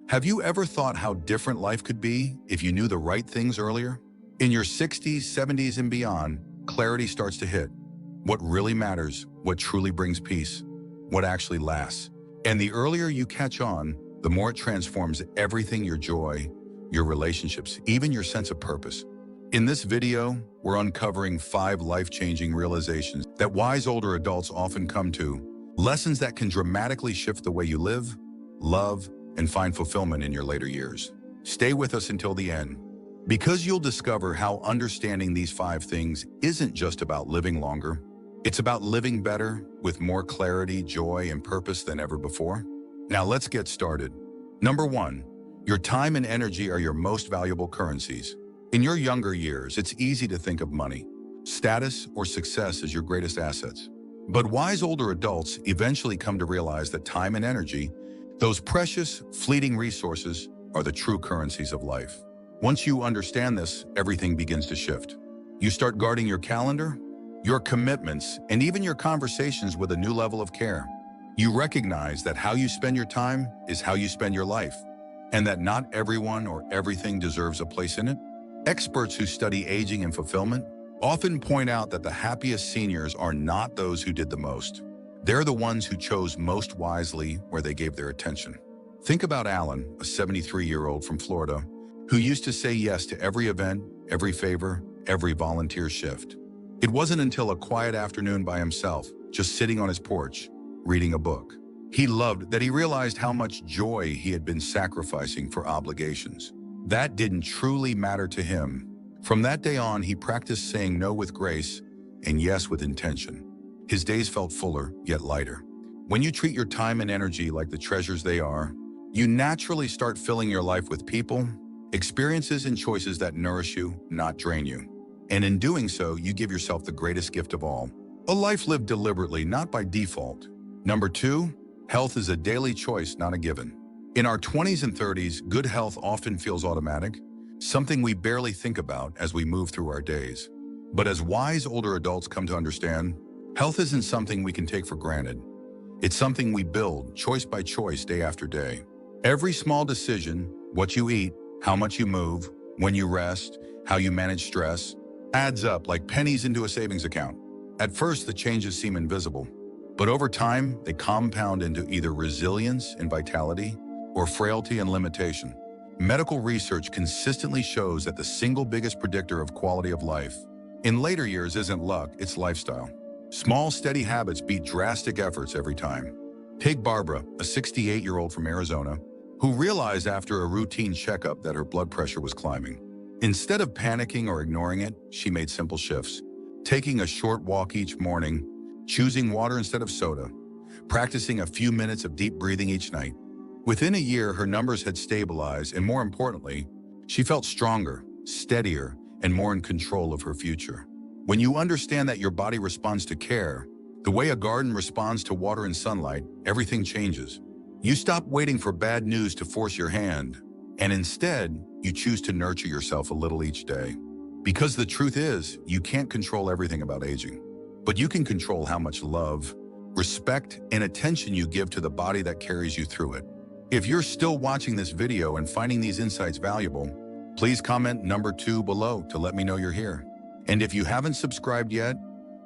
Have you ever thought how different life could be if you knew the right things earlier? In your 60s, 70s, and beyond, clarity starts to hit. What really matters, what truly brings peace, what actually lasts. And the earlier you catch on, the more it transforms everything: your joy, your relationships, even your sense of purpose. In this video, we're uncovering 5 life-changing realizations that wise older adults often come to, lessons that can dramatically shift the way you live, love, and find fulfillment in your later years. Stay with us until the end, because you'll discover how understanding these 5 things isn't just about living longer. It's about living better, with more clarity, joy, and purpose than ever before. Now let's get started. Number 1, your time and energy are your most valuable currencies. In your younger years, it's easy to think of money, status, or success as your greatest assets. But wise older adults eventually come to realize that time and energy, those precious, fleeting resources, are the true currencies of life. Once you understand this, everything begins to shift. You start guarding your calendar, your commitments, and even your conversations with a new level of care. You recognize that how you spend your time is how you spend your life, and that not everyone or everything deserves a place in it. Experts who study aging and fulfillment often point out that the happiest seniors are not those who did the most. They're the ones who chose most wisely where they gave their attention. Think about Alan, a 73-year-old from Florida, who used to say yes to every event, every favor, every volunteer shift. It wasn't until a quiet afternoon by himself, just sitting on his porch, reading a book he loved, that he realized how much joy he had been sacrificing for obligations that didn't truly matter to him. From that day on, he practiced saying no with grace and yes with intention. His days felt fuller, yet lighter. When you treat your time and energy like the treasures they are, you naturally start filling your life with people, experiences, and choices that nourish you, not drain you. And in doing so, you give yourself the greatest gift of all: a life lived deliberately, not by default. Number 2, health is a daily choice, not a given. In our 20s and 30s, good health often feels automatic, something we barely think about as we move through our days. But as wise older adults come to understand, health isn't something we can take for granted. It's something we build, choice by choice, day after day. Every small decision, what you eat, how much you move, when you rest, how you manage stress, adds up like pennies into a savings account. At first, the changes seem invisible, but over time, they compound into either resilience and vitality or frailty and limitation. Medical research consistently shows that the single biggest predictor of quality of life in later years isn't luck, it's lifestyle. Small, steady habits beat drastic efforts every time. Take Barbara, a 68-year-old from Arizona, who realized after a routine checkup that her blood pressure was climbing. Instead of panicking or ignoring it, she made simple shifts: taking a short walk each morning, choosing water instead of soda, practicing a few minutes of deep breathing each night. Within a year, her numbers had stabilized, and more importantly, she felt stronger, steadier, and more in control of her future. When you understand that your body responds to care, the way a garden responds to water and sunlight, everything changes. You stop waiting for bad news to force your hand, and instead, you choose to nurture yourself a little each day. Because the truth is, you can't control everything about aging, but you can control how much love, respect, and attention you give to the body that carries you through it. If you're still watching this video and finding these insights valuable, please comment number 2 below to let me know you're here. And if you haven't subscribed yet,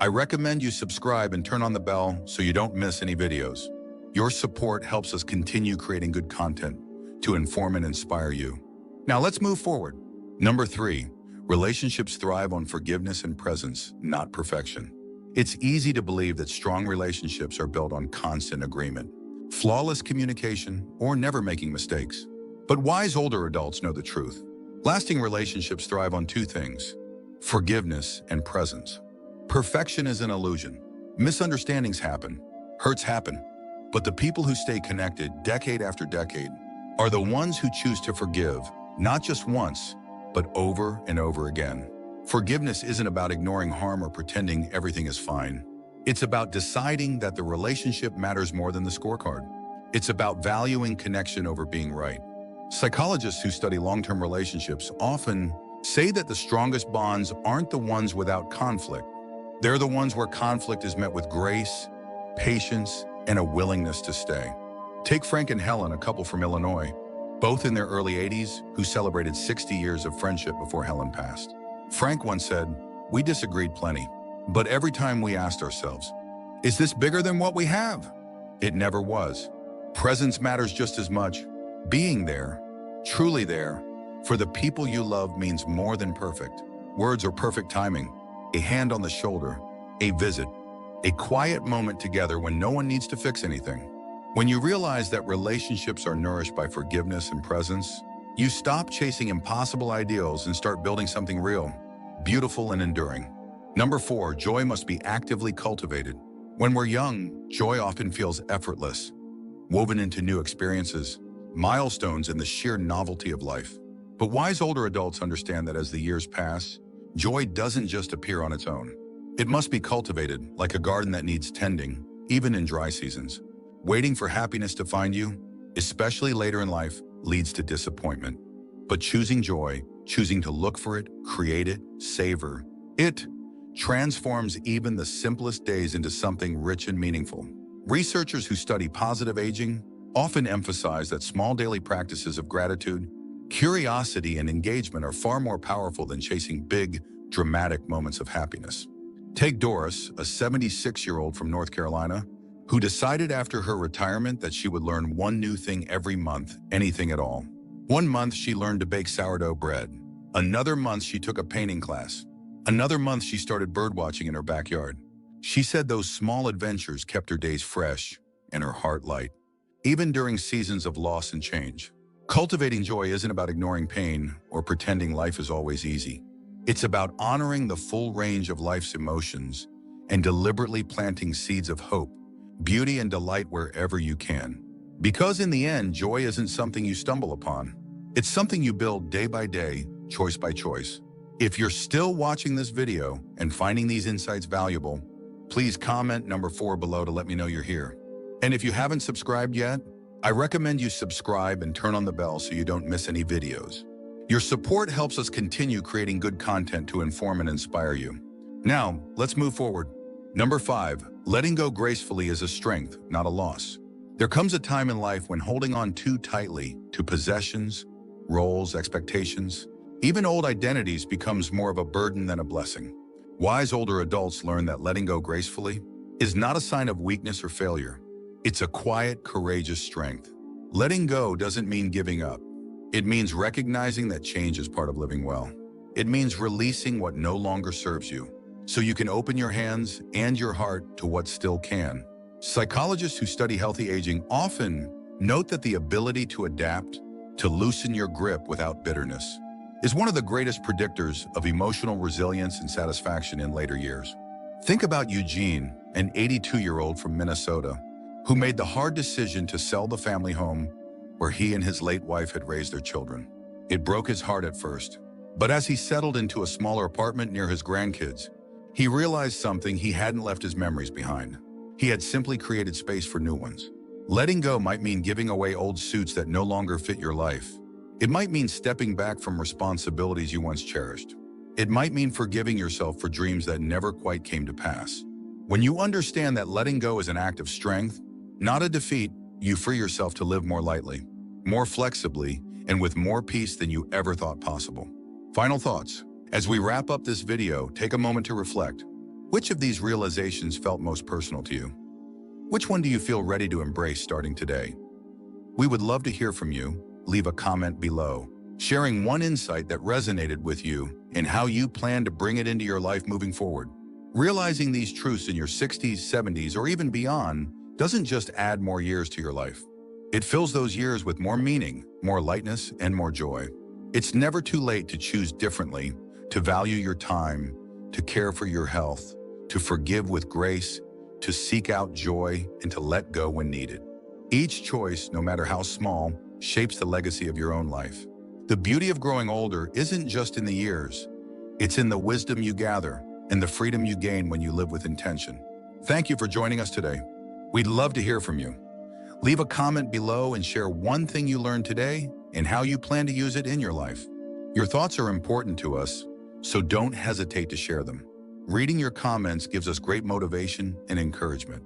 I recommend you subscribe and turn on the bell so you don't miss any videos. Your support helps us continue creating good content to inform and inspire you. Now let's move forward. Number 3, relationships thrive on forgiveness and presence, not perfection. It's easy to believe that strong relationships are built on constant agreement, flawless communication, or never making mistakes. But wise older adults know the truth. Lasting relationships thrive on 2 things: forgiveness and presence. Perfection is an illusion. Misunderstandings happen, hurts happen, but the people who stay connected decade after decade are the ones who choose to forgive, not just once, but over and over again. Forgiveness isn't about ignoring harm or pretending everything is fine. It's about deciding that the relationship matters more than the scorecard. It's about valuing connection over being right. Psychologists who study long-term relationships often say that the strongest bonds aren't the ones without conflict. They're the ones where conflict is met with grace, patience, and a willingness to stay. Take Frank and Helen, a couple from Illinois. both in their early 80s, who celebrated 60 years of friendship before Helen passed. Frank once said, "We disagreed plenty, but every time we asked ourselves, is this bigger than what we have?" It never was. Presence matters just as much. Being there, truly there, for the people you love means more than perfect words or perfect timing, a hand on the shoulder, a visit, a quiet moment together when no one needs to fix anything. When you realize that relationships are nourished by forgiveness and presence, you stop chasing impossible ideals and start building something real, beautiful, and enduring. Number 4, joy must be actively cultivated. When we're young, joy often feels effortless, woven into new experiences, milestones, and the sheer novelty of life. But wise older adults understand that as the years pass, joy doesn't just appear on its own. It must be cultivated, like a garden that needs tending, even in dry seasons. Waiting for happiness to find you, especially later in life, leads to disappointment. But choosing joy, choosing to look for it, create it, savor it, transforms even the simplest days into something rich and meaningful. Researchers who study positive aging often emphasize that small daily practices of gratitude, curiosity, and engagement are far more powerful than chasing big, dramatic moments of happiness. Take Doris, a 76-year-old from North Carolina, who decided after her retirement that she would learn one new thing every month, anything at all. One month she learned to bake sourdough bread. Another month she took a painting class. Another month she started birdwatching in her backyard. She said those small adventures kept her days fresh and her heart light, even during seasons of loss and change. Cultivating joy isn't about ignoring pain or pretending life is always easy. It's about honoring the full range of life's emotions and deliberately planting seeds of hope, beauty, and delight wherever you can. Because in the end, joy isn't something you stumble upon. It's something you build day by day, choice by choice. If you're still watching this video and finding these insights valuable, please comment number 4 below to let me know you're here. And if you haven't subscribed yet, I recommend you subscribe and turn on the bell so you don't miss any videos. Your support helps us continue creating good content to inform and inspire you. Now, let's move forward. Number 5, letting go gracefully is a strength, not a loss. There comes a time in life when holding on too tightly to possessions, roles, expectations, even old identities becomes more of a burden than a blessing. Wise older adults learn that letting go gracefully is not a sign of weakness or failure. It's a quiet, courageous strength. Letting go doesn't mean giving up. It means recognizing that change is part of living well. It means releasing what no longer serves you, so you can open your hands and your heart to what still can. Psychologists who study healthy aging often note that the ability to adapt, to loosen your grip without bitterness, is one of the greatest predictors of emotional resilience and satisfaction in later years. Think about Eugene, an 82-year-old from Minnesota, who made the hard decision to sell the family home where he and his late wife had raised their children. It broke his heart at first, but as he settled into a smaller apartment near his grandkids, he realized something: he hadn't left his memories behind. He had simply created space for new ones. Letting go might mean giving away old suits that no longer fit your life. It might mean stepping back from responsibilities you once cherished. It might mean forgiving yourself for dreams that never quite came to pass. When you understand that letting go is an act of strength, not a defeat, you free yourself to live more lightly, more flexibly, and with more peace than you ever thought possible. Final thoughts. As we wrap up this video, take a moment to reflect. Which of these realizations felt most personal to you? Which one do you feel ready to embrace starting today? We would love to hear from you. Leave a comment below, sharing one insight that resonated with you and how you plan to bring it into your life moving forward. Realizing these truths in your 60s, 70s, or even beyond doesn't just add more years to your life. It fills those years with more meaning, more lightness, and more joy. It's never too late to choose differently, to value your time, to care for your health, to forgive with grace, to seek out joy, and to let go when needed. Each choice, no matter how small, shapes the legacy of your own life. The beauty of growing older isn't just in the years. It's in the wisdom you gather and the freedom you gain when you live with intention. Thank you for joining us today. We'd love to hear from you. Leave a comment below and share one thing you learned today and how you plan to use it in your life. Your thoughts are important to us, so don't hesitate to share them. Reading your comments gives us great motivation and encouragement.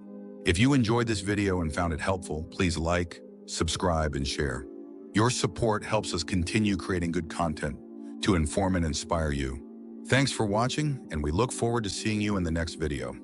If you enjoyed this video and found it helpful, please like, subscribe, and share. Your support helps us continue creating good content to inform and inspire you. Thanks for watching, and we look forward to seeing you in the next video.